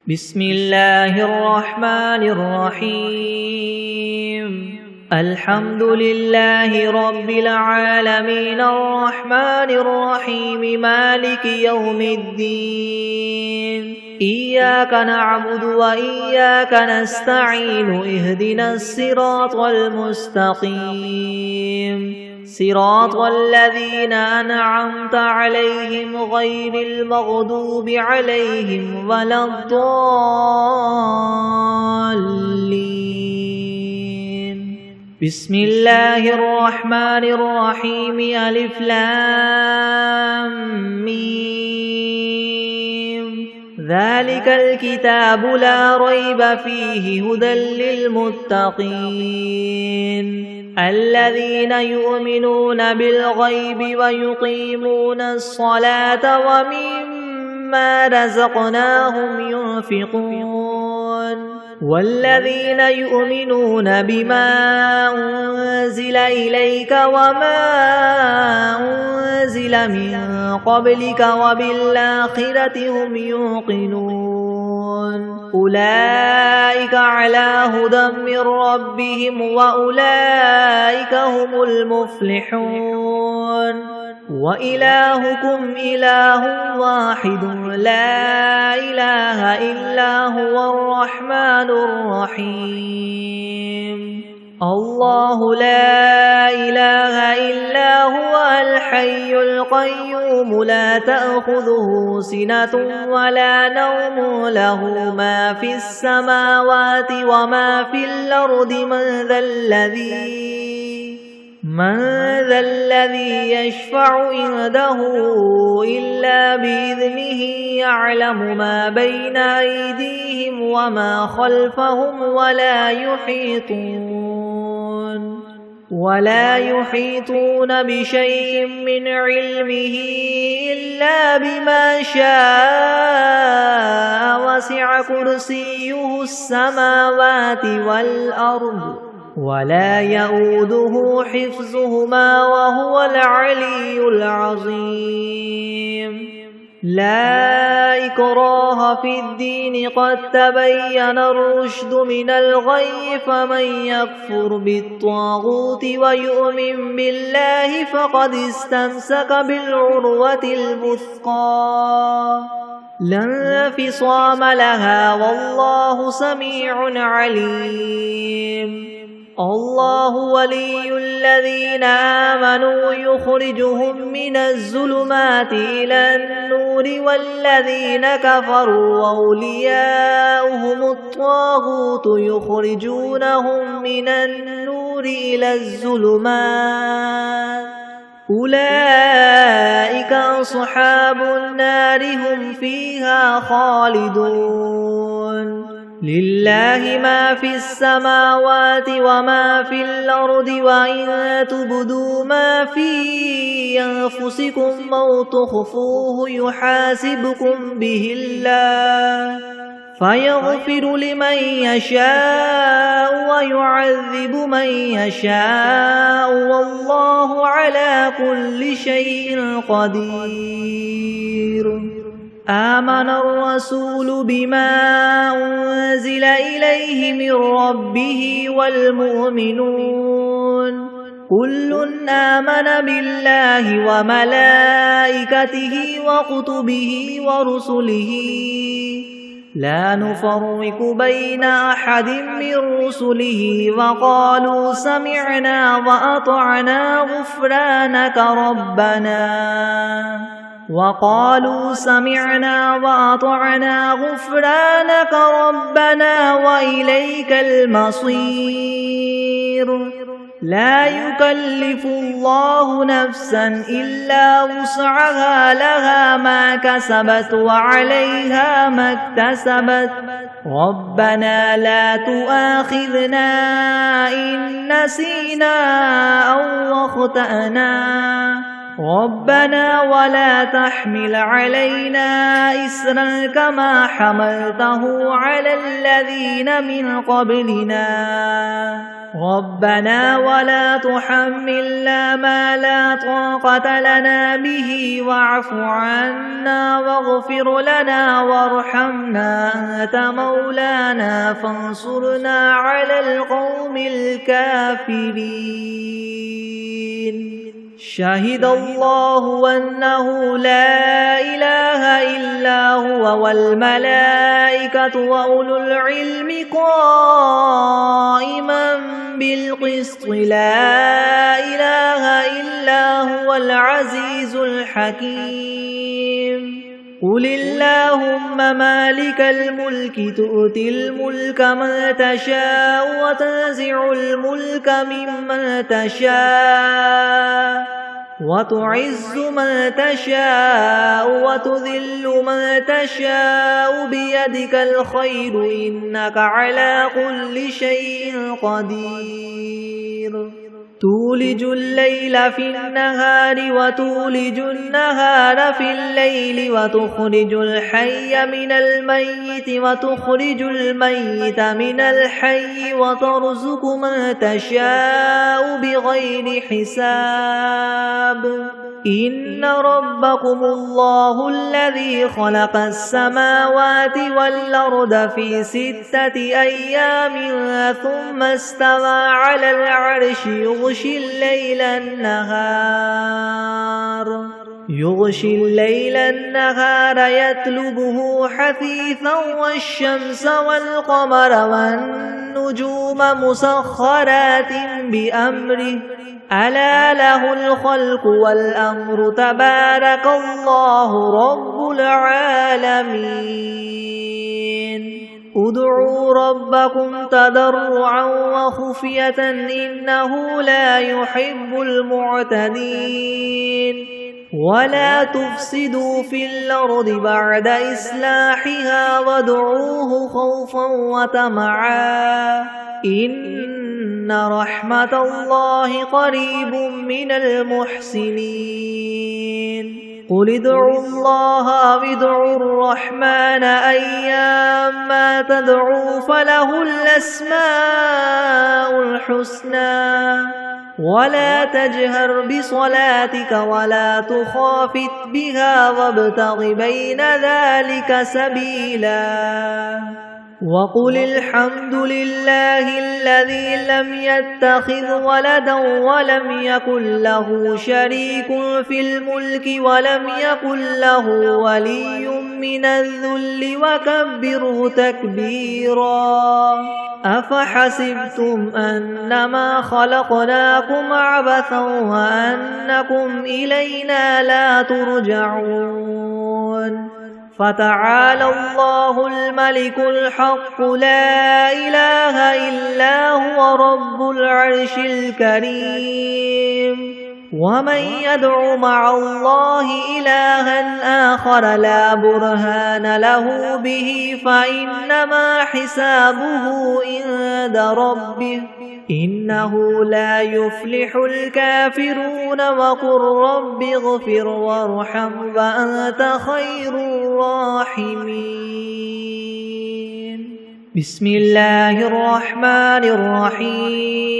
بسم الله الرحمن الرحيم الحمد لله رب العالمين الرحمن الرحيم مالك يوم الدين إياك نعبد وإياك نستعين اهدنا الصراط المستقيم صراط الذين أنعمت عليهم غير المغضوب عليهم ولا الضالين بسم الله الرحمن الرحيم ألف لام ميم ذلك الكتاب لا ريب فيه هدى للمتقين الذين يؤمنون بالغيب ويقيمون الصلاة ومما رزقناهم ينفقون والذين يؤمنون بما أنزل إليك وما أنزل من قبلك وبالآخرة هم يوقنون أولئك على هدى من ربهم وأولئك هم المفلحون وإلهكم إله واحد لا إله إلا هو الرحمن الرحيم الله لا إله إلا هو الحي القيوم لا تأخذه سنة ولا نوم له ما في السماوات وما في الأرض من ذا الذي يشفع عنده إلا بإذنه يعلم ما بين أيديهم وما خلفهم ولا يحيطون بشيء من علمه إلا بما شاء وسع كرسيه السماوات والأرض ولا يؤوده حفظهما وهو العلي العظيم لا إكراه في الدين قد تبين الرشد من الغي فمن يكفر بالطاغوت ويؤمن بالله فقد استمسك بالعروة الوثقى لا انفصام لها والله سميع عليم الله ولي الذين آمنوا يخرجهم من الظلمات إلى النور والذين كفروا أولياؤهم الطاغوت يخرجونهم من النور إلى الظلمات أولئك أصحاب النار هم فيها خالدون لله ما في السماوات وما في الأرض وإن تبدوا ما في أنفسكم أو تخفوه يحاسبكم به الله فيغفر لمن يشاء ويعذب من يشاء والله على كل شيء قدير آمن الرسول بما أنزل إليه من ربه والمؤمنون كل آمن بالله وملائكته وكتبه ورسله لا نفرق بين أحد من رسله وقالوا سمعنا وأطعنا غفرانك ربنا وإليك المصير لا يكلف الله نفسا إلا وسعها لها ما كسبت وعليها ما اكتسبت ربنا لا تؤاخذنا إن نسينا أو أخطأنا ربنا ولا تحمل علينا إسرا كما حملته على الذين من قبلنا ربنا ولا تحملنا ما لا طاقة لنا به واعف عنا واغفر لنا وارحمنا أنت مولانا فانصرنا على القوم الكافرين شهد الله أنه لا إله إلا هو والملائكة وأولو العلم قائما بالقسط لا إله إلا هو العزيز الحكيم قل اللهم مالك الملك تؤتي الملك من تشاء وتنزع الملك ممن تشاء وتعز من تشاء وتذل من تشاء بيدك الخير إنك على كل شيء قدير تولج الليل في النهار وتولج النهار في الليل وتخرج الحي من الميت وتخرج الميت من الحي وترزق من تشاء بغير حساب إن ربكم الله الذي خلق السماوات والأرض في 6 أيام ثم استوى على العرش يغشي الليل النهار يطلبه حثيثا والشمس والقمر والنجوم مسخرات بأمره ألا له الخلق والأمر تبارك الله رب العالمين ادعوا ربكم تضرعا وخفية إنه لا يحب المعتدين ولا تفسدوا في الأرض بعد إصلاحها وادعوه خوفا وطمعا إن رحمة الله قريب من المحسنين قل ادعوا الله أو ادعوا الرحمن أيما تدعوا فله الأسماء الحسنى ولا تجهر بصلاتك ولا تخافت بها وابتغ بين ذلك سبيلا وقل الحمد لله الذي لم يتخذ ولدا ولم يكن له شريك في الملك ولم يكن له ولي من الذل وكبره تكبيرا أفحسبتم أنما خلقناكم عبثا وأنكم إلينا لا ترجعون فتعالى الله الملك الحق لا إله إلا هو رب العرش الكريم ومن يدع مع الله إلها آخر لا برهان له به فإنما حسابه عند ربه إنه لا يفلح الكافرون وقل رب اغفر وارحم وأنت خير الراحمين بسم الله الرحمن الرحيم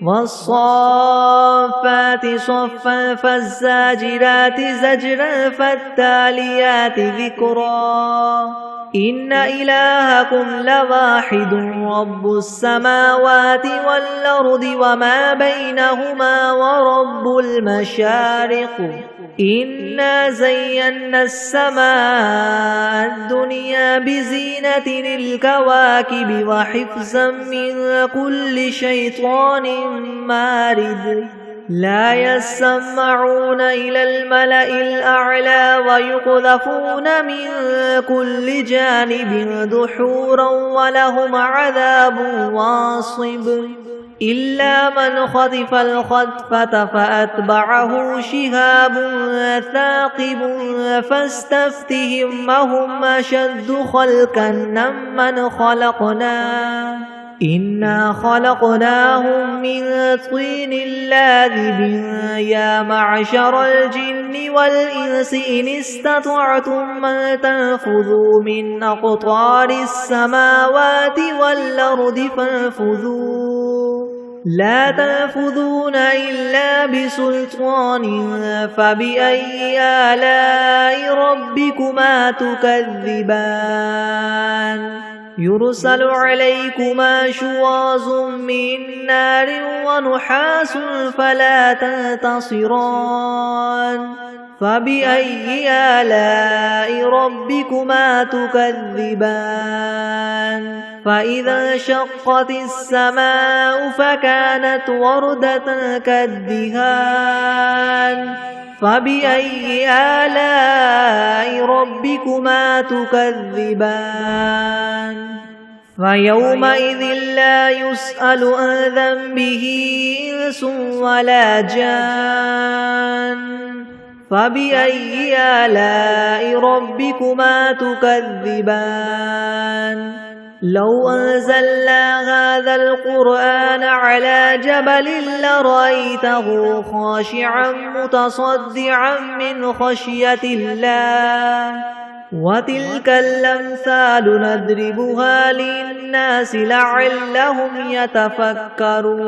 والصافات صفا فالزاجرات زجرا فالتاليات ذكرا إن إلهكم لواحد رب السماوات والأرض وما بينهما ورب المشارق إنا زينا السماء الدنيا بزينة الكواكب وحفظا من كل شيطان مارد لا يسمعون إلى الملأ الأعلى ويقذفون من كل جانب دحورا ولهم عذاب واصب إلا من خطف الخطفة فأتبعه شهاب ثاقب فاستفتهم هم أشد خلقا ممن خلقنا إنا خلقناهم من طين لاذب يا معشر الجن والإنس إن استطعتم أن تنفذوا من أقطار السماوات والأرض فانفذوا لا تنفذون إلا بسلطان فبأي آلاء ربكما تكذبان يرسل عليكما شواظ من نار ونحاس فلا تنتصران فبأي آلاء ربكما تكذبان فإذا انشقت السماء فكانت وردة كالدهان فبأي آلاء ربكما تكذبان فيومئذ لا يسأل عن ذنبه إنس ولا جان فبأي آلاء ربكما تكذبان لو أنزلنا هذا القرآن على جبل لرأيته خاشعا متصدعا من خشية الله وتلك الأمثال نضربها للناس لعلهم يتفكرون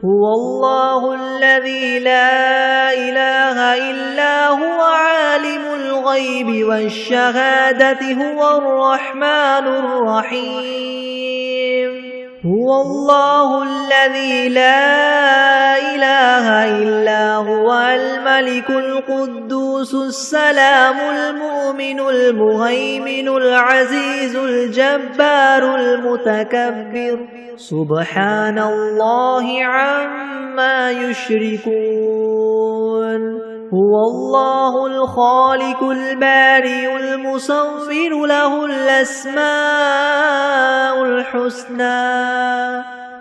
هو الله الذي لا إله إلا هو عالم الغيب والشهادة هو الرحمن الرحيم هو الله الذي لا إله إلا هو الملك القدوس السلام المؤمن المهيمن العزيز الجبار المتكبر سبحان الله عما يشركون هو الله الخالق البارئ المصور له الأسماء الحسنى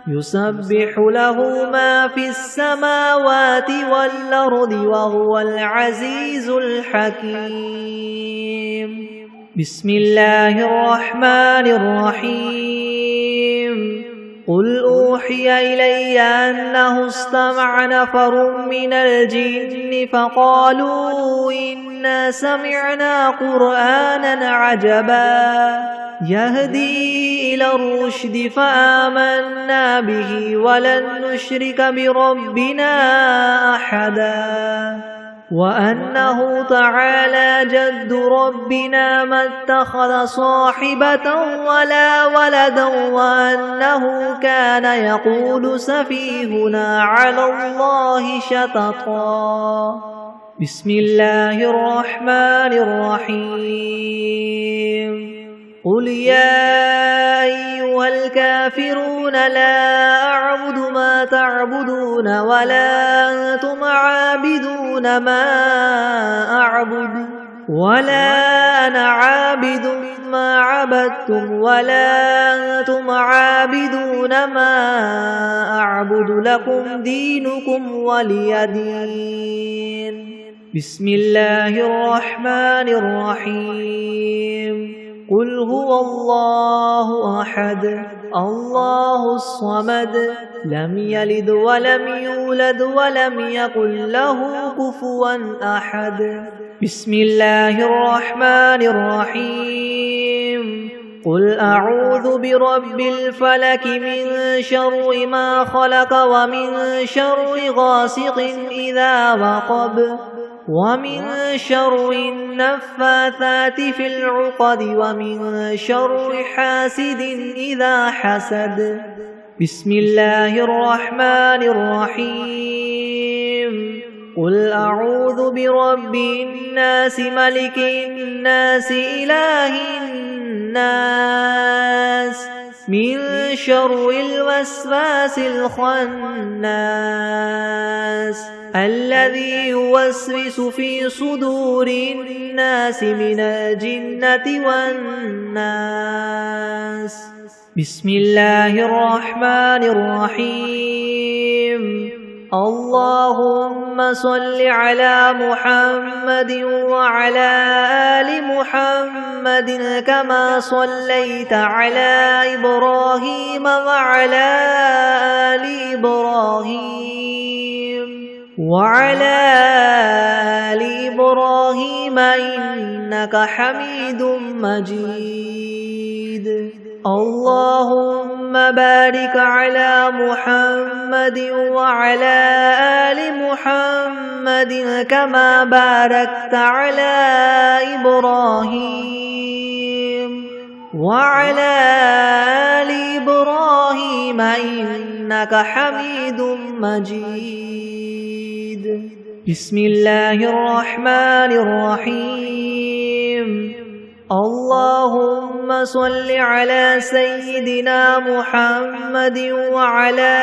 يسبح له ما في السماوات والأرض وهو العزيز الحكيم بسم الله الرحمن الرحيم قل أوحي إلي أنه استمع نفر من الجن فقالوا إنا سمعنا قرآنا عجبا يهدي إلى الرشد فآمنا به ولن نشرك بربنا أحدا وأنه تعالى جد ربنا ما اتخذ صاحبة ولا ولدا وأنه كان يقول سفيهنا على الله شططا بسم الله الرحمن الرحيم قل يا أيها الكافرون لا أعبد ما تعبدون ولا أنتم عابدون ما أعبد ولا أنا عابد ما عبدتم ولا أنتم عابدون ما أعبد لكم دينكم ولي دين بسم الله الرحمن الرحيم قل هو الله أحد الله الصمد لم يلد ولم يولد ولم يكن له كفوا أحد بسم الله الرحمن الرحيم قل أعوذ برب الفلك من شر ما خلق ومن شر غاسق إذا وقب ومن شر النفاثات في العقد ومن شر حاسد إذا حسد بسم الله الرحمن الرحيم قل أعوذ برب الناس ملك الناس إله الناس من شر الوسواس الخناس الذي يوسوس في صدور الناس من الجنة والناس بسم الله الرحمن الرحيم اللهم صل على محمد وعلى آل محمد كما صليت على إبراهيم وعلى آل إبراهيم إنك حميد مجيد. اللهم بارك على محمد وعلى آل محمد كما باركت على إبراهيم وعلى آل إبراهيم إنك حميد مجيد. بسم الله الرحمن الرحيم. اللهم صل على سيدنا محمد وعلى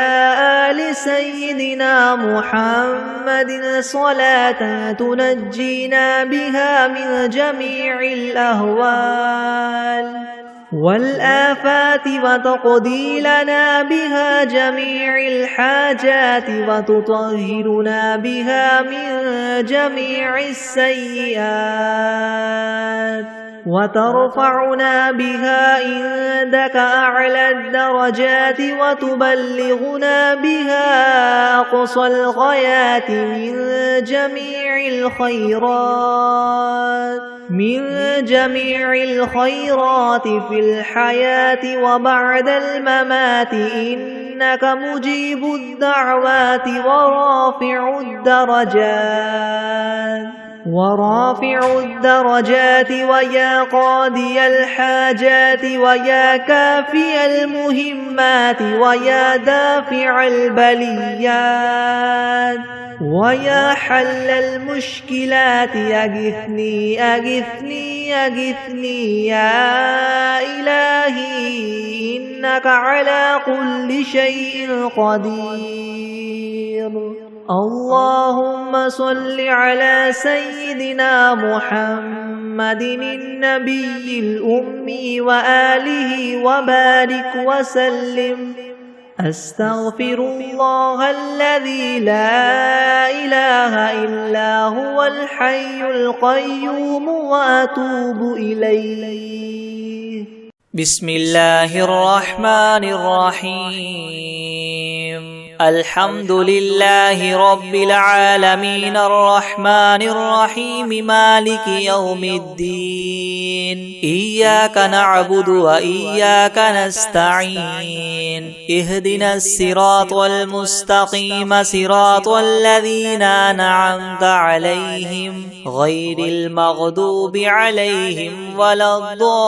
آل سيدنا محمد صلاة تنجينا بها من جميع الأهوال والآفات وتقضي لنا بها جميع الحاجات وتطهرنا بها من جميع السيئات وترفعنا بها عندك أعلى الدرجات وتبلغنا بها أقصى الغايات من جميع الخيرات في الحياة وبعد الممات إنك مجيب الدعوات ورافع الدرجات ويا قاضي الحاجات ويا كافي المهمات ويا دافع البليات ويا حل المشكلات أغثني أغثني أغثني يا إلهي إنك على كل شيء قدير. اللهم صل على سيدنا محمد النبي الأمي وآله وبارك وسلم. أستغفر الله الذي لا إله إلا هو الحي القيوم وأتوب إليه. بسم الله الرحمن الرحيم. الحمد لله رب العالمين الرحمن الرحيم مالك يوم الدين. إياك نعبد وإياك نستعين. اهدنا الصراط المستقيم صراط الذين أنعمت عليهم غير المغضوب عليهم ولا الضالين.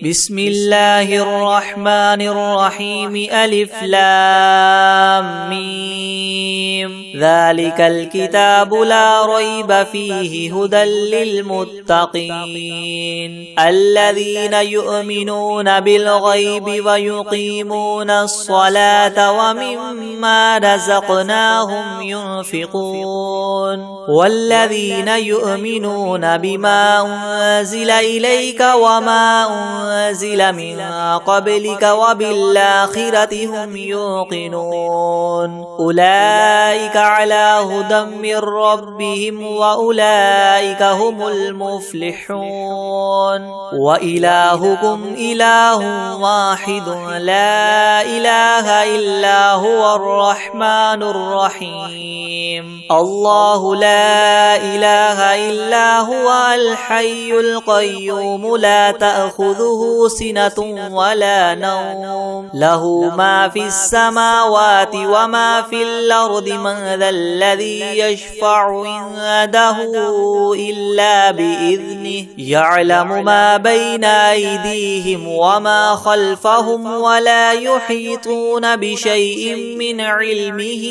بسم الله الرحمن الرحيم. ألف لام ميم. ذلك الكتاب لا ريب فيه هدى للمتقين الذين يؤمنون بالغيب ويقيمون الصلاة ومما رزقناهم ينفقون والذين يؤمنون بما أنزل إليك وما أنزل من قبلك وبالآخرة هم يوقنون أولئك على هدى من ربهم وأولئك هم المفلحون. وإلهكم إله واحد لا إله إلا هو الرحمن الرحيم. الله لا إله إلا هو الحي القيوم لا تأخذه سنة ولا نوم له ما في السماوات وما في الأرض. من ذا الذي يشفع عنده إلا بإذنه يعلم ما بين أيديهم وما خلفهم ولا يحيطون بشيء من علمه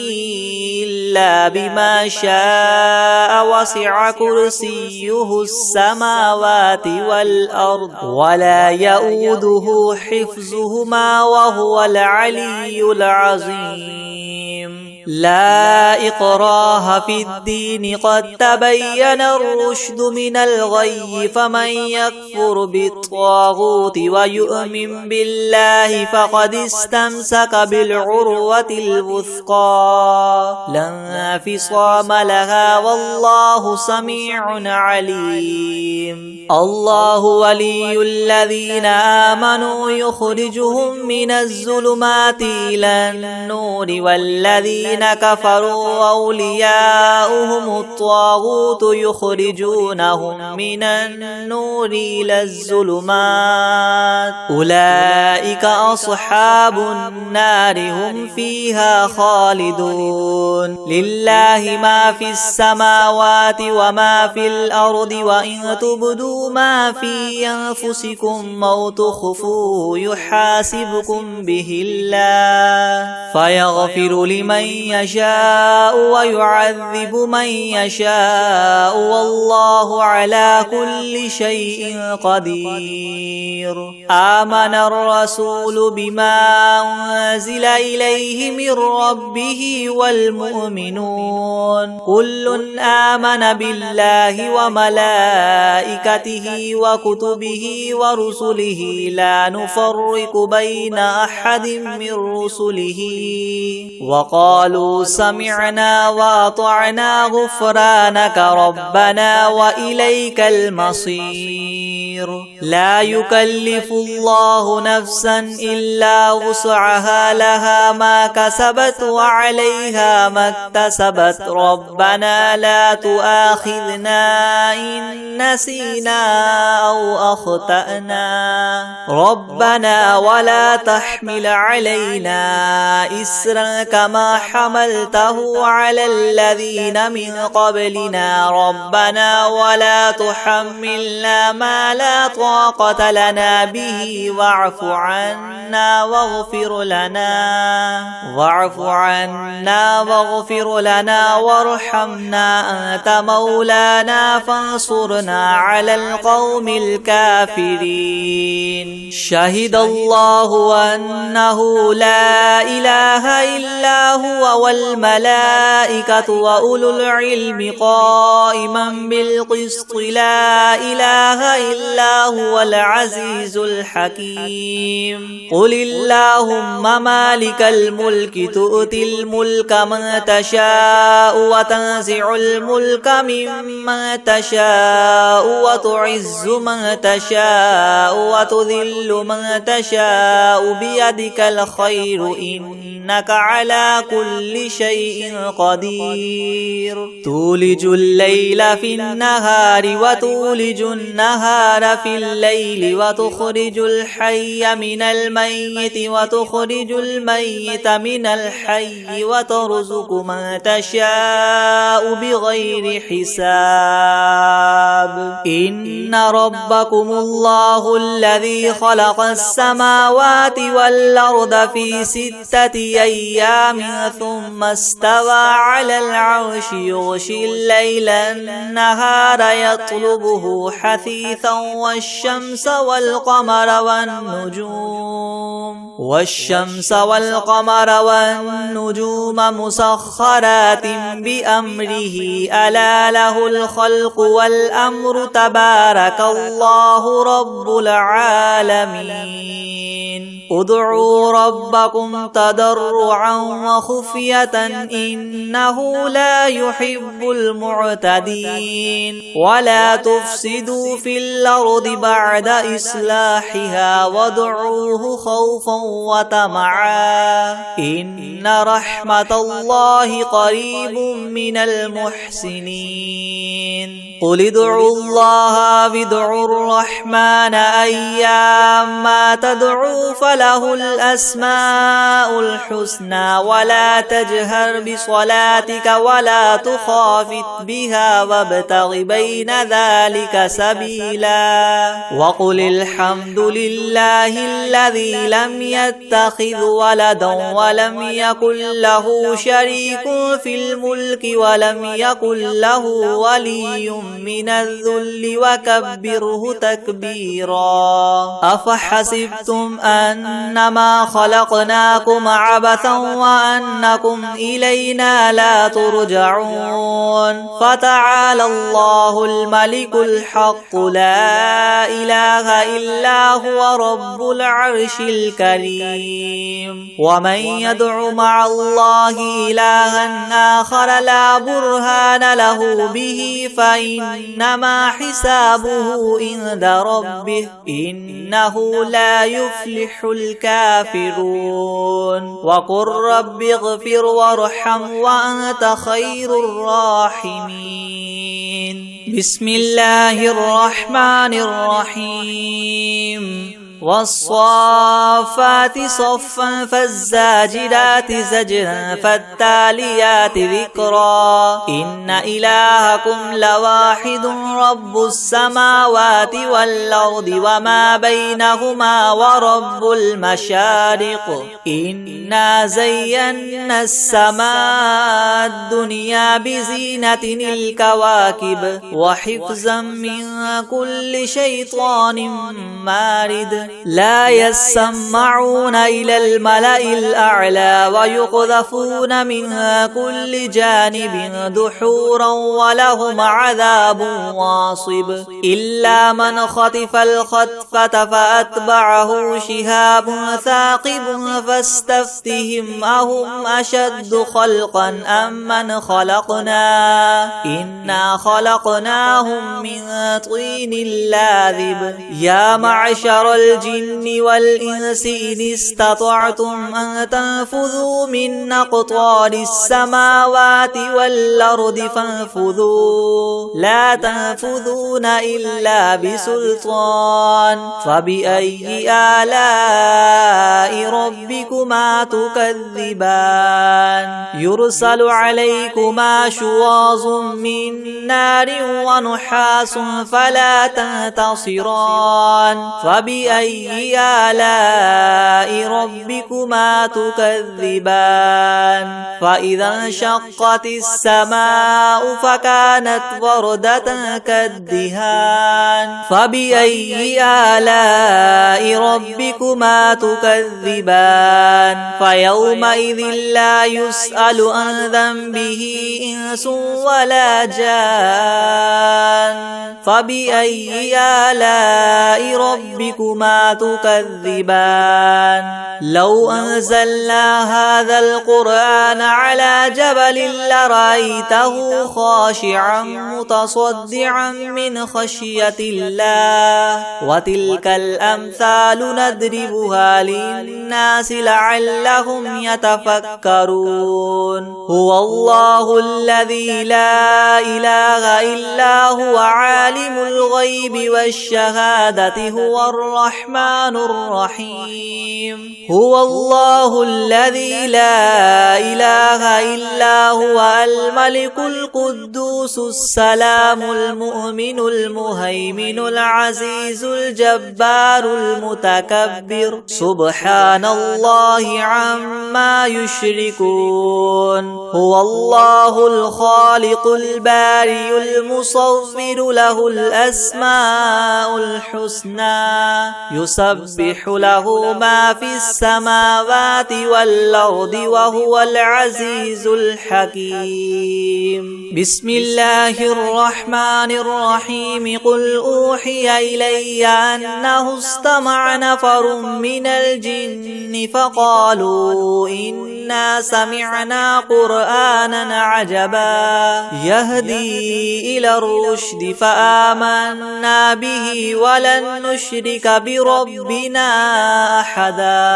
إلا بما شاء. وسع كرسيه السماوات والأرض ولا يؤوده حفظهما وهو العلي العظيم. لا إكراه في الدين قد تبين الرشد من الغي فمن يكفر بالطاغوت ويؤمن بالله فقد استمسك بالعروة الوثقى لا انفصام لها والله سميع عليم الله ولي الذين آمنوا يخرجهم من الظلمات إلى النور والذين كفروا أولياؤهم الطاغوت يخرجونهم من النور إلى الظلمات أولئك أصحاب النار هم فيها خالدون لله ما في السماوات وما في الأرض وإن تبدوا ما في أنفسكم أو تخفوه يحاسبكم به الله فيغفر لمن يشاء ويعذب من يشاء والله على كل شيء قدير آمن الرسول بما أنزل إليه من ربه والمؤمنون كل آمن بالله وملائكته وكتبه ورسله لا نفرق بين أحد من رسله وقالوا سمعنا وأطعنا غفرانك ربنا وإليك المصير لا يكلف الله نفسا إلا وسعها لها ما كسبت وعليها ما اكتسبت ربنا لا تؤاخذنا إن نسينا أو أخطأنا ربنا ولا تحمل علينا إسرا كما حملته على الذين من قبلنا ربنا ولا تحملنا ما لا طاقة لنا به واعف عنا واغفر لنا وارحمنا أنت مولانا فانصرنا على القوم الكافرين شهد الله أنه لا إله إلا هو والملائكة وأولو العلم قائما بالقسط لا إله إلا هو العزيز الحكيم قل اللهم مالك الملك تؤتي الملك من تشاء وتنزع الملك ممن تشاء وتعز من تشاء وتذل من تشاء بيدك الخير إنك على كل شيء قدير تولج الليل في النهار وتولج النهار في الليل وتخرج الحي من الميت وتخرج الميت من الحي وترزق من تشاء بغير حساب إن ربكم الله الذي خلق السماوات والأرض في 6 أيام ثم استوى على العرش يغشي الليل النهار يطلبه حثيثا والشمس والقمر والنجوم مسخرات بأمره ألا له الخلق والأمر تبارك الله رب العالمين ادعوا ربكم تضرعا وخفية إنه لا يحب المعتدين ولا تفسدوا في الأرض بعد إصلاحها وادعوه خوفا وطمعا إن رحمة الله قريب من المحسنين قل ادعوا الله وادعوا الرحمن أيما تدعوا فله الأسماء الحسنى ولا تجهر بصلاتك ولا تخافت بها وابتغ بين ذلك سبيلا وقل الحمد لله الذي لم يتخذ ولدا ولم يكن له شريك في الملك ولم يكن له ولي من الذل وكبر وكبره تكبيرا أفحسبتم أنما خلقناكم عبثا وأنكم إلينا لا ترجعون فتعالى الله الملك الحق لا إله إلا هو رب العرش الكريم ومن يدع مع الله إلها آخر لا برهان له به فإنما حسابه عند ربه إنه لا يفلح الكافرون وقل رب اغفر وارحم وأنت خير الراحمين بسم الله الرحمن الرحيم والصافات صفا فالزاجرات زجرا فالتاليات ذكرا إن إلهكم لواحد رب السماوات والأرض وما بينهما ورب المشارق إنا زينا السماء الدنيا بزينة الكواكب وحفظا من كل شيطان مارد لا يسمعون إلى الملأ الأعلى ويقذفون من كل جانب دحورا ولهم عذاب واصب إلا من خطف الخطفة فأتبعه شهاب ثاقب فاستفتهم أهم أشد خلقا أم من خلقنا إنا خلقناهم من طين لاذب يا معشر الجن والإنس إن استطعتم أن تنفذوا من أقطار السماوات والأرض فانفذوا لا تنفذون إلا بسلطان فبأي آلاء ربكما تكذبان يرسل عليكما شواظ من نار ونحاس فلا تنتصران فبأي آلاء ربكما تكذبان فإذا انشقت السماء فكانت وردة كالدهان فبأي آلاء ربكما تكذبان فيومئذ لا يسأل عن ذنبه إنس ولا جان فبأي آلاء ربكما تكذبان لو أنزلنا هذا القرآن على جبل لرأيته خاشعا متصدعا من خشية الله وتلك الأمثال نضربها للناس لعلهم يتفكرون هو الله الذي لا إله إلا هو عالم الغيب والشهادة هو الرحمن الرحيم هو الله الذي لا إله إلا هو الملك القدوس السلام المؤمن المهيمن العزيز الجبار المتكبر سبحان الله عما يشركون هو الله الخالق البارئ المصور له الأسماء الحسنى يسبح له ما في السماوات والأرض وهو العزيز الحكيم بسم الله الرحمن الرحيم قل أوحي إلي أنه استمع نفر من الجن فقالوا إنا سمعنا قرآنا عجبا يهدي إلى الرشد فآمنا به ولن نشرك بربنا أحدا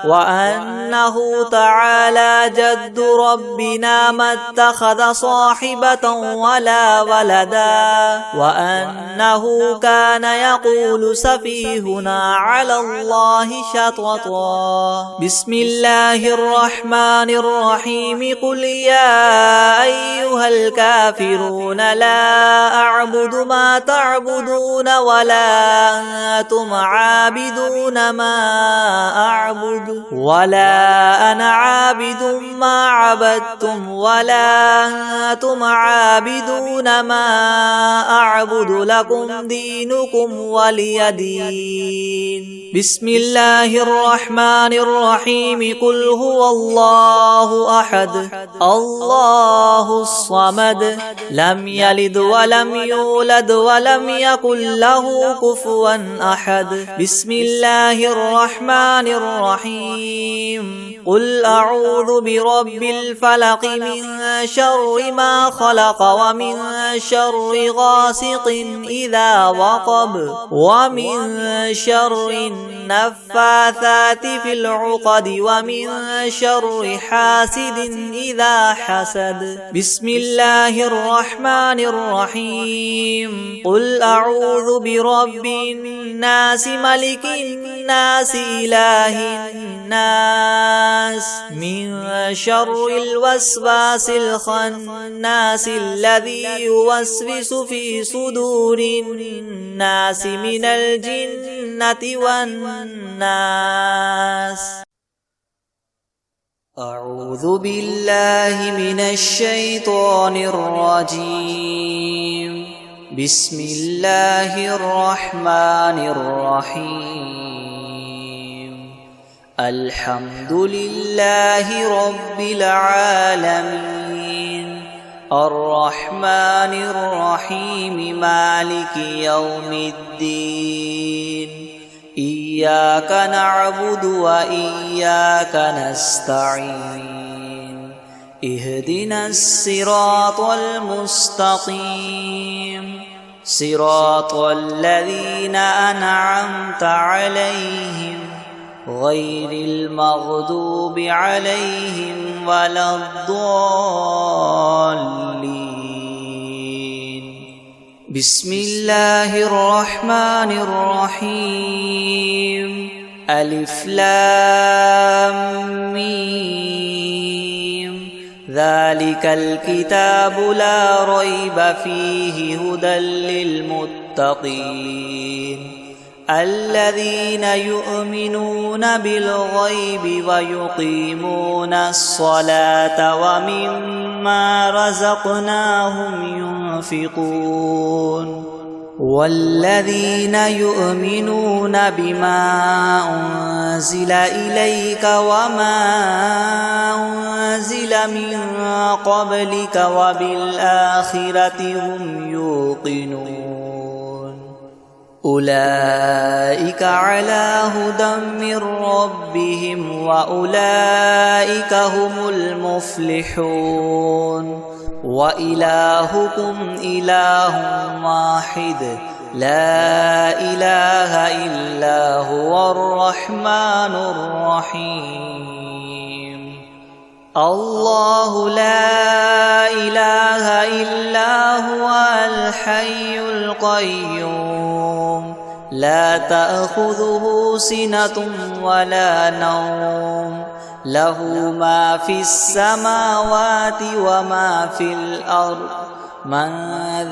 وأنه تعالى جد ربنا ما اتخذ صاحبة ولا ولدا وأنه كان يقول سفيهنا على الله شططا بسم الله الرحمن الرحيم قل يا أيها الكافرون لا أعبد ما تعبدون ولا أنتم عابدون ما أعبد ولا أنا عابد ما عبدتم ولا أنتم عابدون ما أعبد لكم دينكم ولي دين. بسم الله الرحمن الرحيم. قل هو الله أحد الله الصمد لم يلد ولم يولد ولم يكن له كفوا أحد. بسم الله الرحمن الرحيم. قل أعوذ برب الفلق من شر ما خلق ومن شر غاسق إذا وقب ومن شر النفاثات في العقد ومن شر حاسد إذا حسد. بسم الله الرحمن الرحيم. قل أعوذ برب الناس ملك الناس إله الناس من شر الوسواس الخناس الذي يوسوس في صدور الناس من الجنة والناس. أعوذ بالله من الشيطان الرجيم. بسم الله الرحمن الرحيم. الحمد لله رب العالمين الرحمن الرحيم مالك يوم الدين. إياك نعبد وإياك نستعين. اهدنا الصراط المستقيم صراط الذين أنعمت عليهم غير المغضوب عليهم ولا الضالين. بسم الله الرحمن الرحيم. ألف لام ميم. ذلك الكتاب لا ريب فيه هدى للمتقين الذين يؤمنون بالغيب ويقيمون الصلاة ومما رزقناهم ينفقون والذين يؤمنون بما أنزل إليك وما أنزل من قبلك وبالآخرة هم يوقنون أولئك على هدى من ربهم وأولئك هم المفلحون. وإلهكم إله واحد لا إله إلا هو الرحمن الرحيم. الله لا إله إلا هو الحي القيوم لا تأخذه سنة ولا نوم له ما في السماوات وما في الأرض. من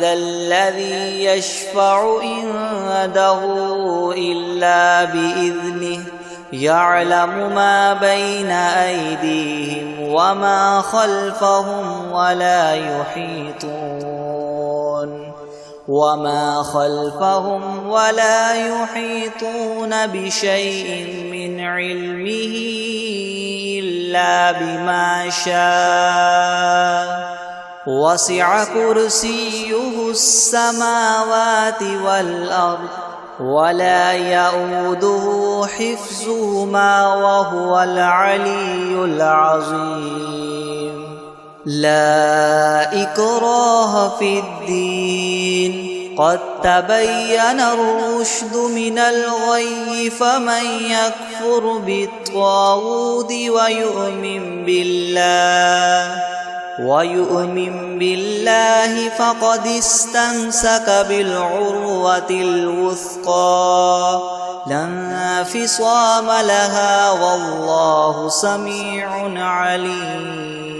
ذا الذي يشفع عنده إلا بإذنه يعلم ما بين أيديهم وما خلفهم ولا يحيطون بشيء من علمه إلا بما شاء. وسع كرسيه السماوات والأرض ولا يؤوده حفظهما وهو العلي العظيم. لا إكراه في الدين قد تبين الرشد من الغي فمن يكفر بالطاغوت ويؤمن بالله فقد استمسك بالعروة الوثقى لا انفصام لها والله سميع عليم.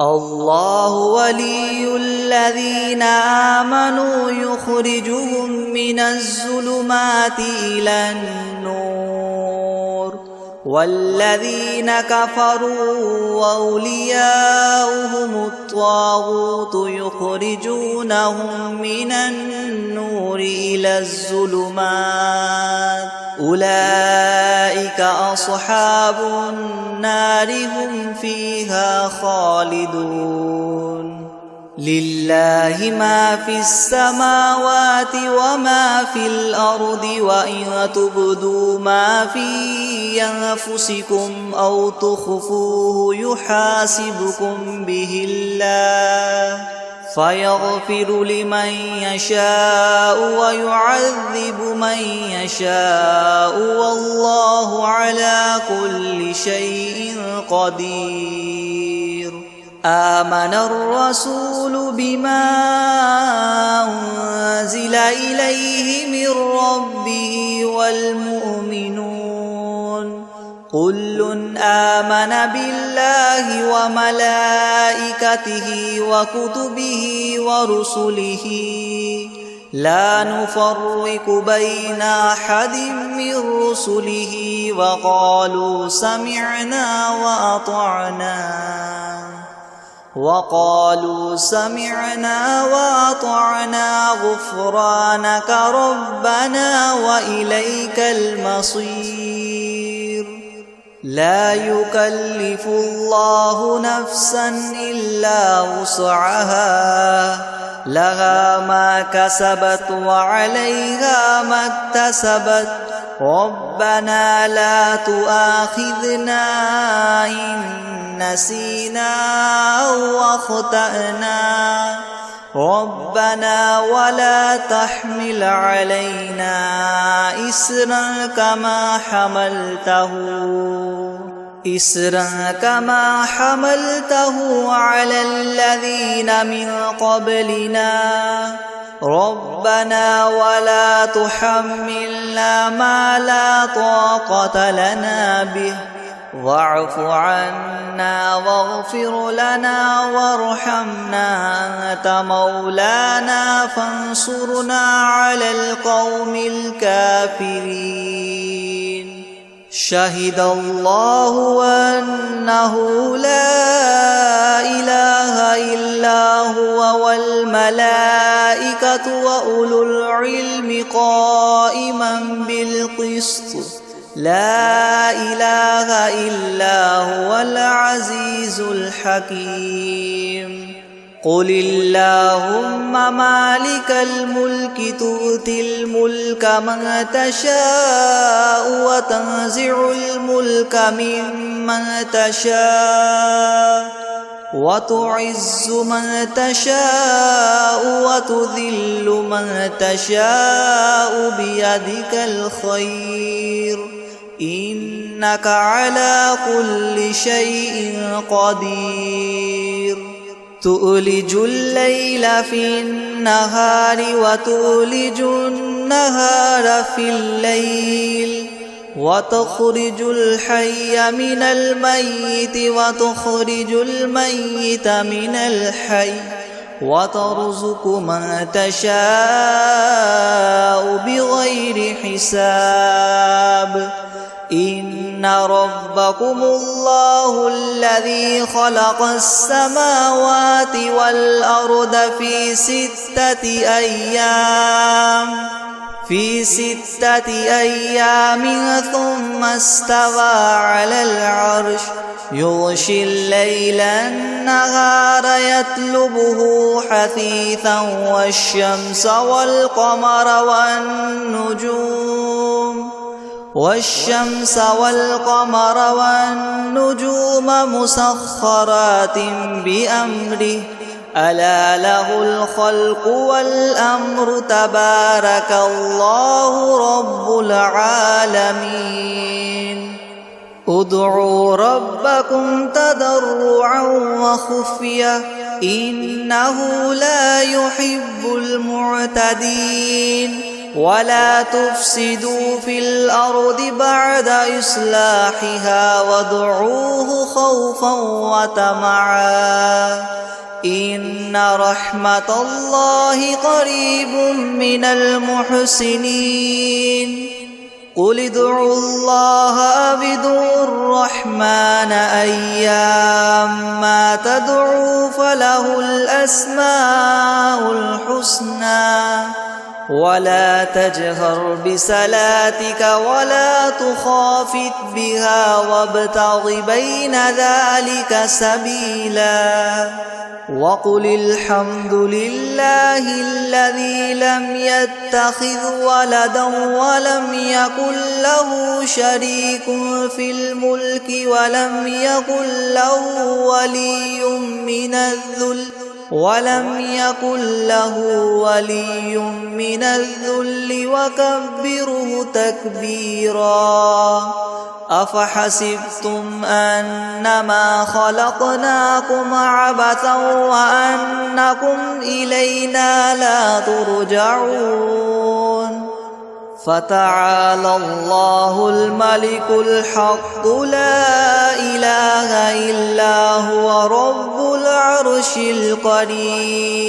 الله ولي الذين آمنوا يخرجهم من الظلمات إلى النور والذين كفروا وأولياؤهم الطاغوت يخرجونهم من النور إلى الظلمات أولئك أصحاب النار هم فيها خالدون لله ما في السماوات وما في الأرض وإن تبدوا ما في أنفسكم أو تخفوه يحاسبكم به الله فيغفر لمن يشاء ويعذب من يشاء والله على كل شيء قدير آمن الرسول بما أنزل إليه من ربه والمؤمنون كل آمن بالله وملائكته وكتبه ورسله لا نفرق بين أحد من رسله وقالوا سمعنا وأطعنا غفرانك ربنا وإليك المصير لا يكلف الله نفسا إلا وسعها لها ما كسبت وعليها ما اكتسبت ربنا لا تؤاخذنا إن نسينا أو أخطأنا ربنا ولا تحمل علينا إصرا كما حملته على الذين من قبلنا ربنا ولا تحملنا ما لا طاقة لنا به واعف عنا واغفر لنا وارحمنا أنت مولانا فانصرنا على القوم الكافرين شهد الله أنه لا إله إلا هو والملائكة وأولو العلم قائما بالقسط لا إله إلا هو العزيز الحكيم قل اللهم مالك الملك تؤتي الملك من تشاء وتنزع الملك ممن تشاء وتعز من تشاء وتذل من تشاء بيدك الخير إنك على كل شيء قدير تؤلج الليل في النهار وتؤلج النهار في الليل وتخرج الحي من الميت وتخرج الميت من الحي وترزق من تشاء بغير حساب إن ربكم الله الذي خلق السماوات والأرض في 6 أيام ثم استوى على العرش يغشي الليل النهار يطلبه حثيثا والشمس والقمر والنجوم مسخرات بأمره ألا له الخلق والأمر تبارك الله رب العالمين ادعوا ربكم تضرعا وخفية إنه لا يحب المعتدين ولا تفسدوا في الأرض بعد إصلاحها وادعوه خوفا وطمعا إن رحمة الله قريب من المحسنين قل ادعوا الله أو ادعوا الرحمن أيما تدعوا فله الأسماء الحسنى ولا تجهر بصلاتك ولا تخافت بها وابتغ بين ذلك سبيلا وقل الحمد لله الذي لم يتخذ ولدا ولم يكن له شريك في الملك ولم يكن له ولي من الذل وكبره تكبيرا أفحسبتم أنما خلقناكم عبثا وأنكم إلينا لا ترجعون فتعالى الله الملك الحق لا إله إلا هو رب العرش الكريم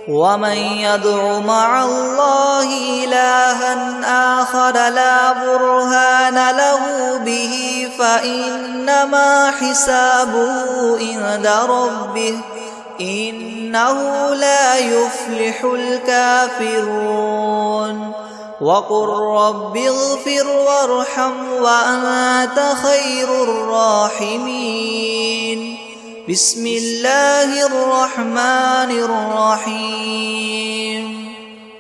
ومن يدع مع الله إلها آخر لا برهان له به فإنما حسابه عند ربه إنه لا يفلح الكافرون وقل رب اغفر وارحم وأنت خير الراحمين بسم الله الرحمن الرحيم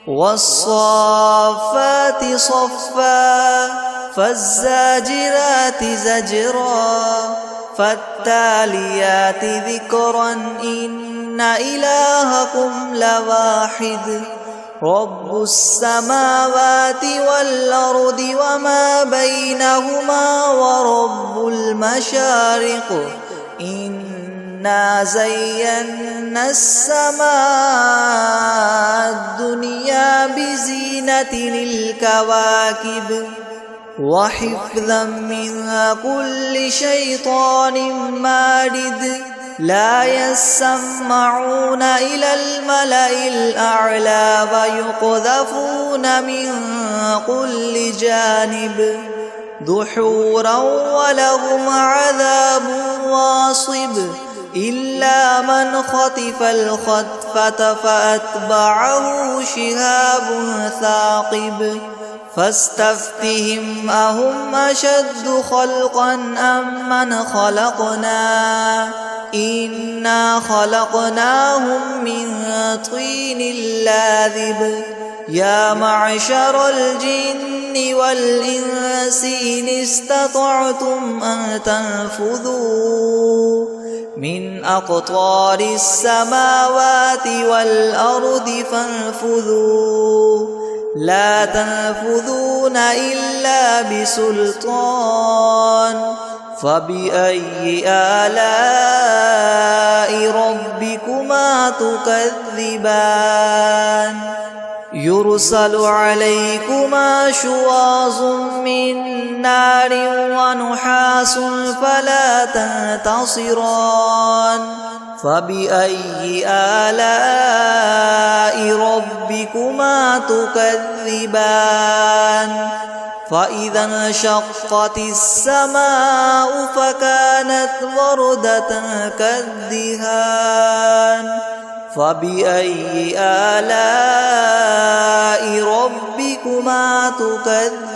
والصافات صفا فالزاجرات زجرا فالتاليات ذكرا إن إلهكم لواحد رب السماوات والأرض وما بينهما ورب المشارق إنا زينا السماء الدنيا بزينة الكواكب وحفظا من كل شيطان مارد لا يسمعون إلى الملأ الأعلى ويقذفون من كل جانب دحورا ولهم عذاب واصب إلا من خطف الخطفة فأتبعه شهاب ثاقب فاستفتهم أهم أشد خلقا أم من خلقنا إنا خلقناهم من طين لاذب يا معشر الجن والإنس إن استطعتم أن تنفذوا من أقطار السماوات والأرض فانفذوا لا تنفذون إلا بسلطان فبأي آلاء ربكما تكذبان يرسل عليكما شواظ من نار ونحاس فلا تنتصران فبأي آلاء ربكما تكذبان فإذا انشقت السماء فكانت وردة كالدهان فبأي آلاء ربكما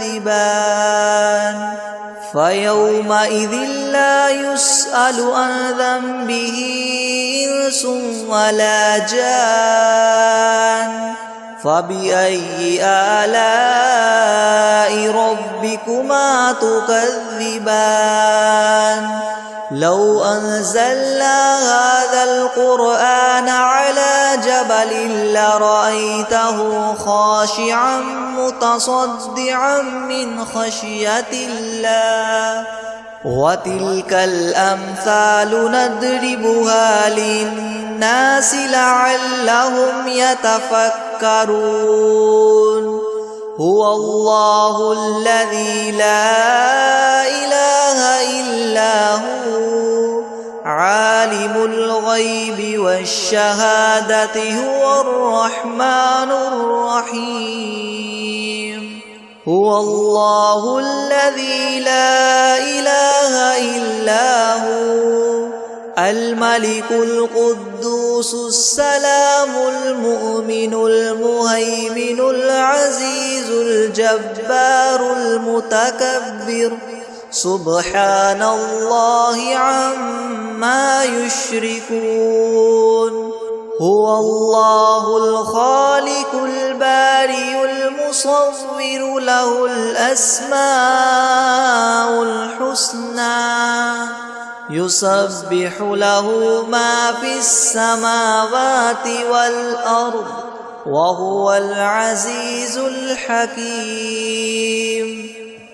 تكذبان فيومئذ لا يسأل عن ذنبه إنس ولا جان فبأي آلاء ربكما تكذبان لو أنزلنا هذا القرآن على جبل لرأيته خاشعا متصدعا من خشية الله وتلك الأمثال نضربها للناس لعلهم يتفكرون هو الله الذي لا إله إلا هو عالم الغيب والشهادة هو الرحمن الرحيم هو الله الذي لا إله إلا هو الملك القدوس السلام المؤمن المهيمن العزيز الجبار المتكبر سبحان الله عما يشركون هو الله الخالق البارئ المصور له الأسماء الحسنى يسبح له ما في السماوات والأرض وهو العزيز الحكيم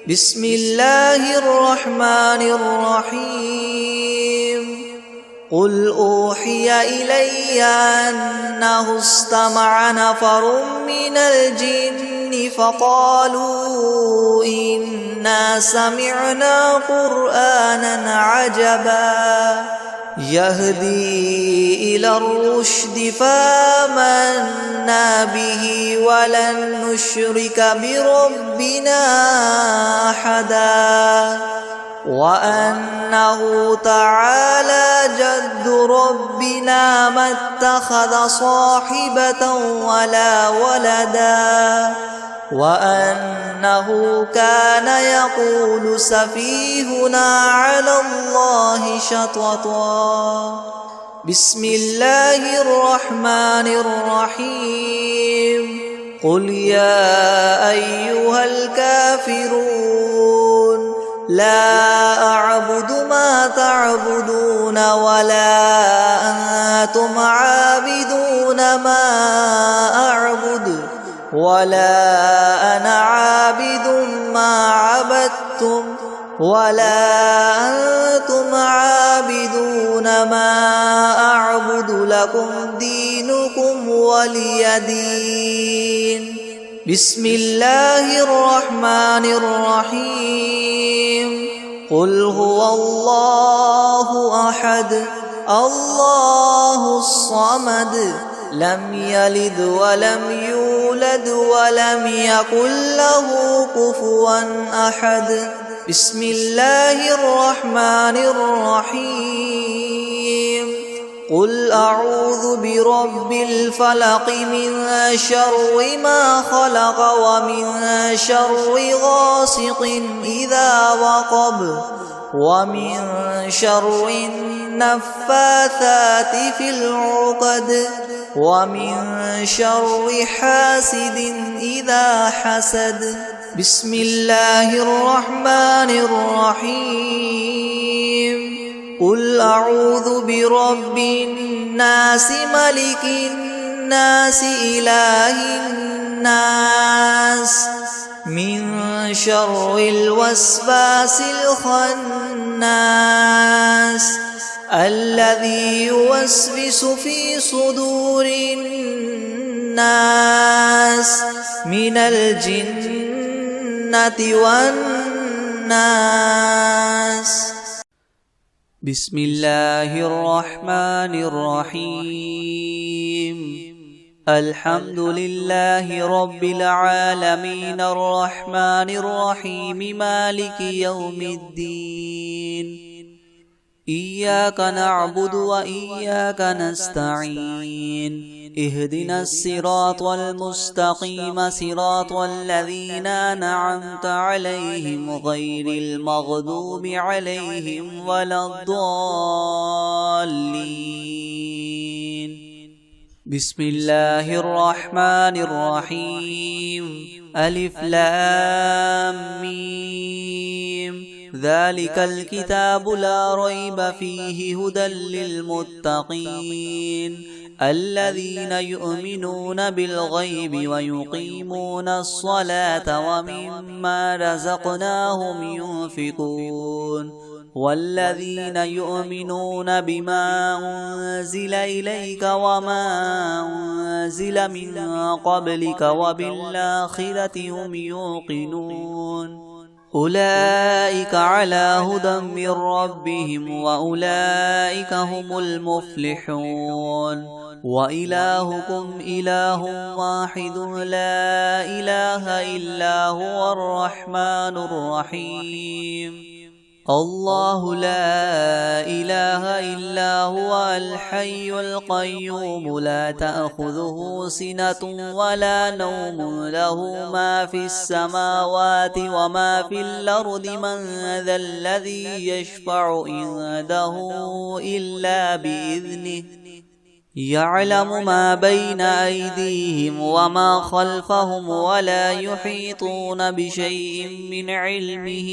بسم الله الرحمن الرحيم قل أوحي إلي أنه استمع نفر من الجن فقالوا إنا سمعنا قرآنا عجبا يهدي إلى الرشد فآمنا به ولن نشرك بربنا أحدا وأنه تعالى جد ربنا ما اتخذ صاحبة ولا ولدا وأنه كان يقول سفيهنا على الله شططا بسم الله الرحمن الرحيم قل يا أيها الكافرون لا أعبد ما تعبدون ولا أنتم عابدون ما أعبد ولا أنا عابد ما عبدتم ولا أنتم عابدون ما أعبد لكم دينكم ولي دين بسم الله الرحمن الرحيم قل هو الله أحد الله الصمد لم يلد ولم يولد ولم يكن له كفوا أحد بسم الله الرحمن الرحيم قل أعوذ برب الفلق من شر ما خلق ومن شر غاسق إذا وقب ومن شر النفاثات في العقد ومن شر حاسد إذا حسد بسم الله الرحمن الرحيم قل أعوذ برب الناس ملك الناس إله الناس من شر الوسواس الخناس الذي يوسوس في صدور الناس من الجنة والناس بسم الله الرحمن الرحيم الحمد لله رب العالمين الرحمن الرحيم مالك يوم الدين إياك نعبد وإياك نستعين اهدنا الصراط المستقيم صراط الذين أنعمت عليهم غير المغضوب عليهم ولا الضالين بسم الله الرحمن الرحيم ألف لام ميم ذلك الكتاب لا ريب فيه هدى للمتقين الذين يؤمنون بالغيب ويقيمون الصلاة ومما رزقناهم ينفقون والذين يؤمنون بما أنزل إليك وما أنزل من قبلك وبالآخرة هم يوقنون أولئك على هدى من ربهم وأولئك هم المفلحون وإلهكم إله واحد لا إله إلا هو الرحمن الرحيم الله لا إله إلا هو الحي القيوم لا تأخذه سنة ولا نوم له ما في السماوات وما في الأرض من ذا الذي يشفع عنده إلا بإذنه يعلم ما بين أيديهم وما خلفهم ولا يحيطون بشيء من علمه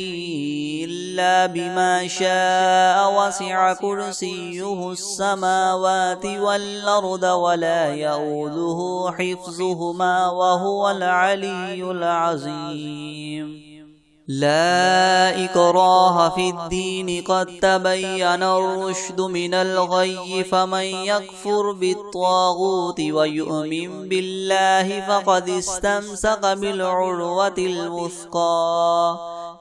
إلا بما شاء وسع كرسيه السماوات والأرض ولا يؤوده حفظهما وهو العلي العظيم لا إكراه في الدين قد تبين الرشد من الغي فمن يكفر بالطاغوت ويؤمن بالله فقد استمسك بالعروة الوثقى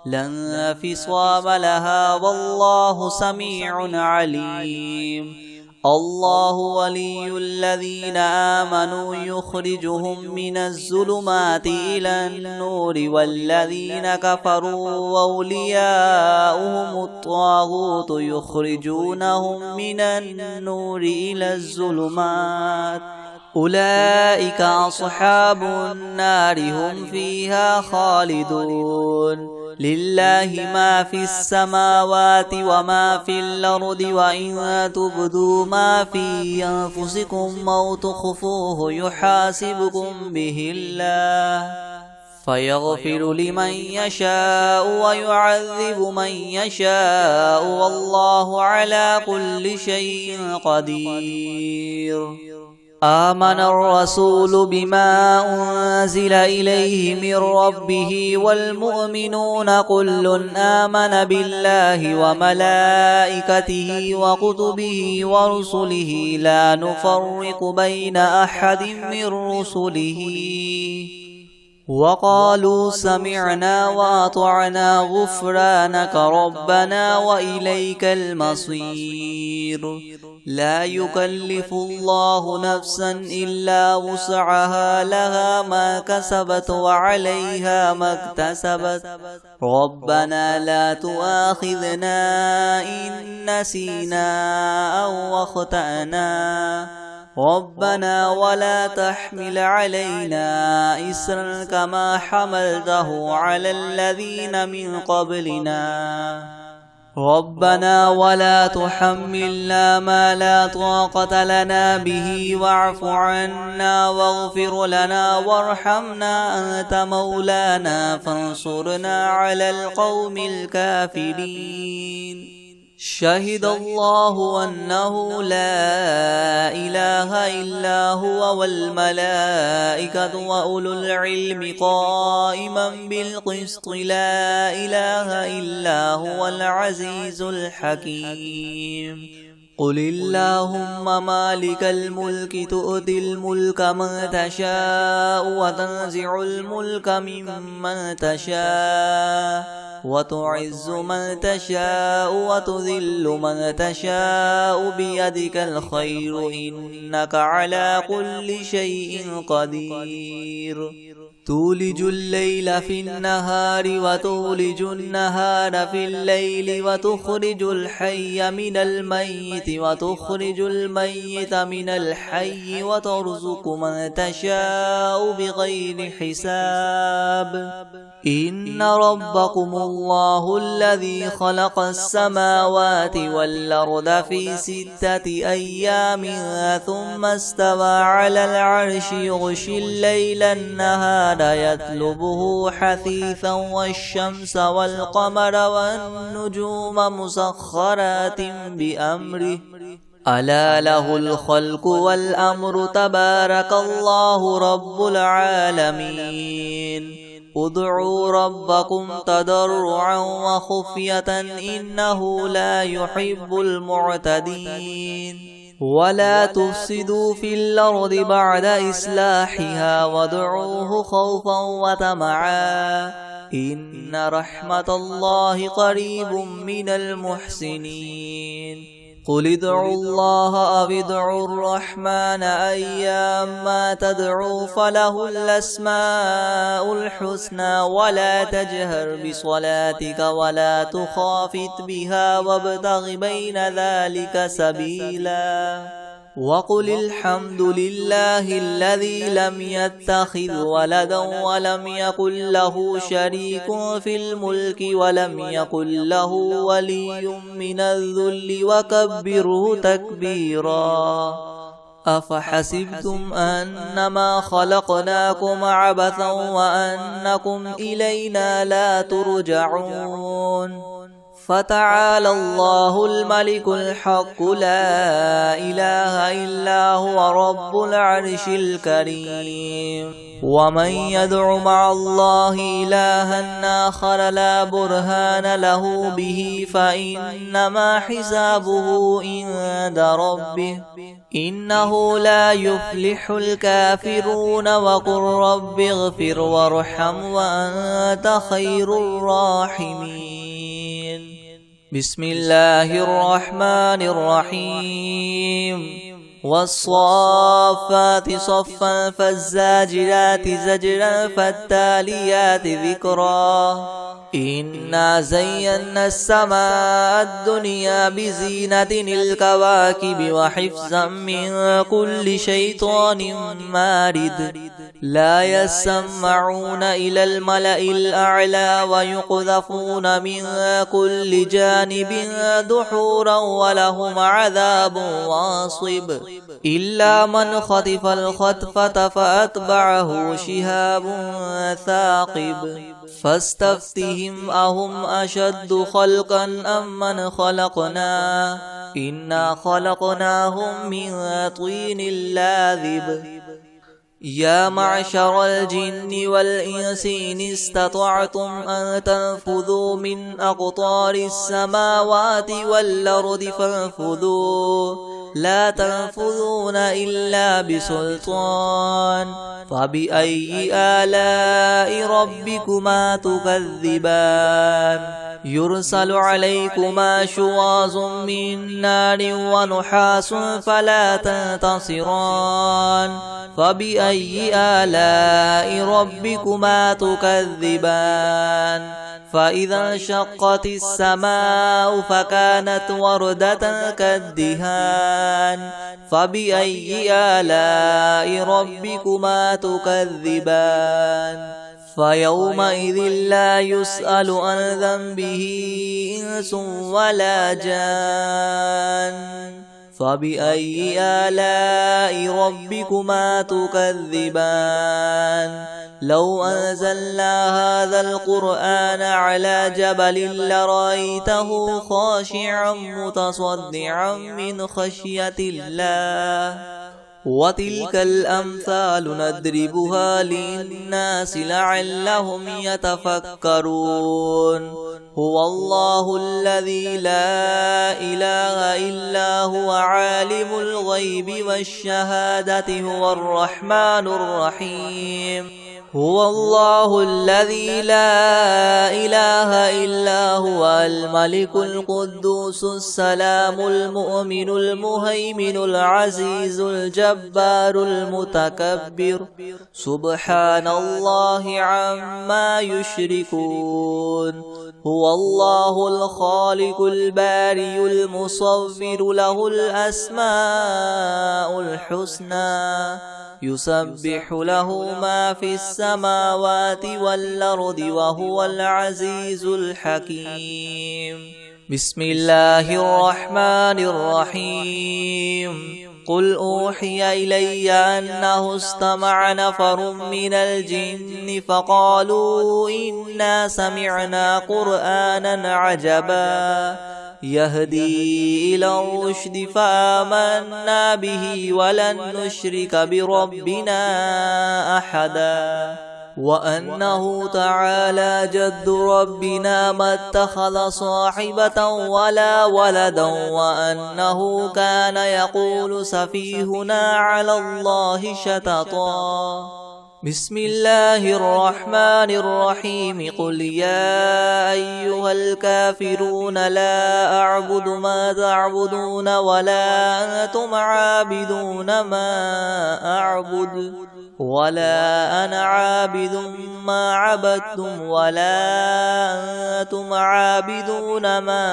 لا انفصام لها والله سميع عليم الله ولي الذين آمنوا يخرجهم من الظلمات إلى النور والذين كفروا أولياؤهم الطاغوت يخرجونهم من النور إلى الظلمات أولئك أصحاب النار هم فيها خالدون لله ما في السماوات وما في الأرض وإن تبدوا ما في أنفسكم أو تخفوه يحاسبكم به الله فيغفر لمن يشاء ويعذب من يشاء والله على كل شيء قدير آمن الرسول بما أنزل إليه من ربه والمؤمنون كل آمن بالله وملائكته وكتبه ورسله لا نفرق بين أحد من رسله وقالوا سمعنا وأطعنا غفرانك ربنا وإليك المصير لا يكلف الله نفسا إلا وسعها لها ما كسبت وعليها ما اكتسبت ربنا لا تؤاخذنا إن نسينا أو أخطأنا ربنا ولا تحمل علينا إسرا كما حملته على الذين من قبلنا ربنا ولا تحملنا ما لا طاقة لنا به واعف عنا واغفر لنا وارحمنا أنت مولانا فانصرنا على القوم الكافرين شهد الله أنه لا إله إلا هو والملائكة وأولو العلم قائما بالقسط لا إله إلا هو العزيز الحكيم قل اللهم مالك الملك تؤتي الملك من تشاء وتنزع الملك ممن تشاء وتعز من تشاء وتذل من تشاء بيدك الخير إنك على كل شيء قدير تولج الليل في النهار وتولج النهار في الليل وتخرج الحي من الميت وتخرج الميت من الحي وترزق من تشاء بغير حساب إن ربكم الله الذي خلق السماوات والأرض في 6 أيام ثم استوى على العرش يغشي الليل النهار يطلبه حثيثا والشمس والقمر والنجوم مسخرات بأمره ألا له الخلق والأمر تبارك الله رب العالمين ادعوا ربكم تضرعا وخفية إنه لا يحب المعتدين ولا تفسدوا في الأرض بعد إصلاحها وادعوه خوفا وطمعا إن رحمة الله قريب من المحسنين قل ادعوا الله أو ادعوا الرحمن أيما تدعوا فله الأسماء الحسنى ولا تجهر بصلاتك ولا تخافت بها وابتغ بين ذلك سبيلا وقل الحمد لله الذي لم يتخذ ولدا ولم يكن له شريك في الملك ولم يكن له ولي من الذل وكبره تكبيرا أفحسبتم أنما خلقناكم عبثا وأنكم إلينا لا ترجعون فتعالى الله الملك الحق لا إله إلا هو رب العرش الكريم ومن يدع مع الله إلها آخر لا برهان له به فإنما حسابه عند ربه إنه لا يفلح الكافرون وقل رب اغفر وارحم وأنت خير الراحمين بسم الله الرحمن الرحيم والصافات صفا فالزاجرات زجرا فالتاليات ذكرا إنا زينا السماء الدنيا بزينة الكواكب وحفظا من كل شيطان مارد لا يسمعون إلى الملأ الأعلى ويقذفون من كل جانب دحورا ولهم عذاب واصب إلا من خطف الخطفة فأتبعه شهاب ثاقب فاستفتهم أهم أشد خلقا أم من خلقنا إنا خلقناهم من طين لاذب يا معشر الجن والإنس إن استطعتم أن تنفذوا من أقطار السماوات والأرض فانفذوا لا تنفذون إلا بسلطان فبأي آلاء ربكما تكذبان يرسل عليكما شواظ من نار ونحاس فلا تنتصران فبأي آلاء ربكما تكذبان فإذا انشقت السماء فكانت وردة كالدهان فبأي آلاء ربكما تكذبان فيومئذ لا يسأل عن ذنبه إنس ولا جان فبأي آلاء ربكما تكذبان لو أنزلنا هذا القرآن على جبل لرأيته خاشعا متصدعا من خشية الله وتلك الأمثال نضربها للناس لعلهم يتفكرون هو الله الذي لا إله إلا هو عالم الغيب والشهادة هو الرحمن الرحيم هو الله الذي لا إله إلا هو الملك القدوس السلام المؤمن المهيمن العزيز الجبار المتكبر سبحان الله عما يشركون هو الله الخالق البارئ المصور له الأسماء الحسنى يسبح له ما في السماوات والأرض وهو العزيز الحكيم بسم الله الرحمن الرحيم قل أوحي إلي أنه استمع نفر من الجن فقالوا إنا سمعنا قرآنا عجبا يهدي إلى الرشد فآمنا به ولن نشرك بربنا أحدا وأنه تعالى جد ربنا ما اتخذ صاحبة ولا ولدا وأنه كان يقول سفيهنا على الله شططا. بسم الله الرحمن الرحيم. قل يا أيها الكافرون لا أعبد ما تعبدون ولا أنتم عابدون ما أعبد ولا أنا عابد ما عبدتم ولا أنتم عابدون ما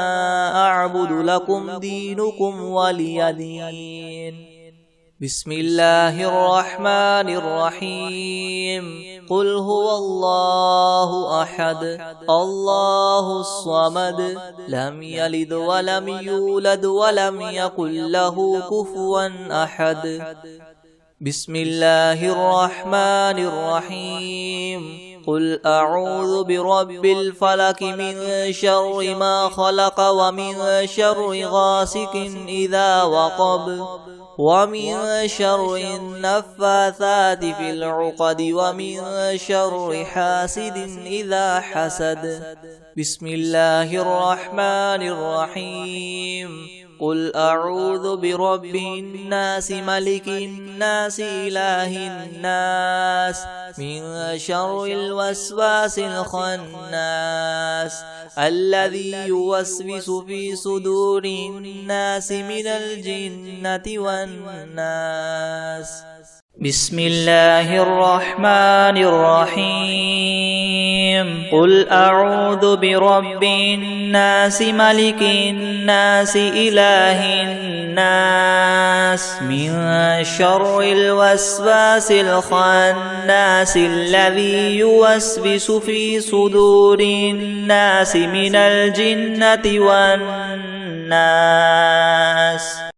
أعبد لكم دينكم ولي دين. بسم الله الرحمن الرحيم. قل هو الله أحد الله الصمد لم يلد ولم يولد ولم يكن له كفوا أحد. بسم الله الرحمن الرحيم. قل أعوذ برب الفلك من شر ما خلق ومن شر غاسق إذا وقب ومن شر النفاثات في العقد ومن شر حاسد إذا حسد. بسم الله الرحمن الرحيم. قل أعوذ برب الناس ملك الناس إله الناس من شر الوسواس الخناس الذي يوسوس في صدور الناس من الجنة والناس. بسم الله الرحمن الرحيم. قل أعوذ برب الناس ملك الناس إله الناس من شر الوسواس الخناس الذي يوسوس في صدور الناس من الجنة والناس.